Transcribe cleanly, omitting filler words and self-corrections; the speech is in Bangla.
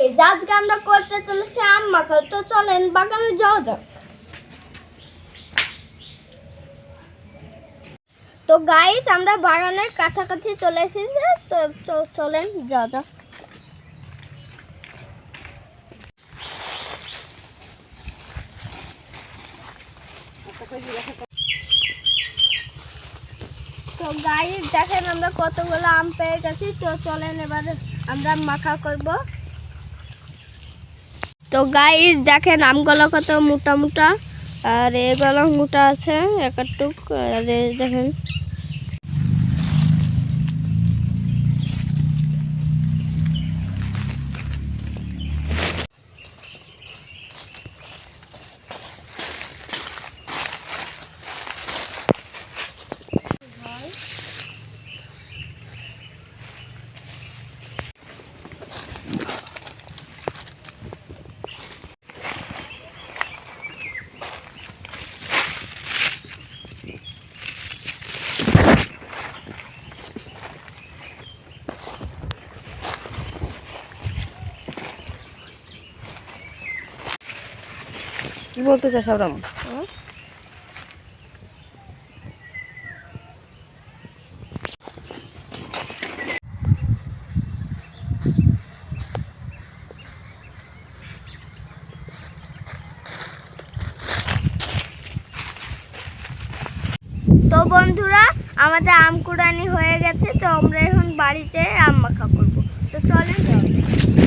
গাইস, আজকে আমরা করতে চলেছি আম মাখা। তো চলেন বাগানে যাওয়া যাক। তো গাইস, আমরা বাগানের কাছাকাছি চলে এসেছি। তো চলেন যাওয়া যাক। তো গাইস দেখেন, আমরা কতগুলো আম পেয়ে গেছি। তো চলেন এবারে আমরা মাখা করব। তো গাইস দেখেন, আমগুলো কত মোটা মোটা, আর এগুলো মোটা আছে একটুক। আর দেখেন কি বলতে চাস আবরাম? তো বন্ধুরা, আমাদের আম কুড়ানি হয়ে গেছে। তো আমরা এখন বাড়িতে আম মাখা করব। তো চলেন যাওয়া যাক।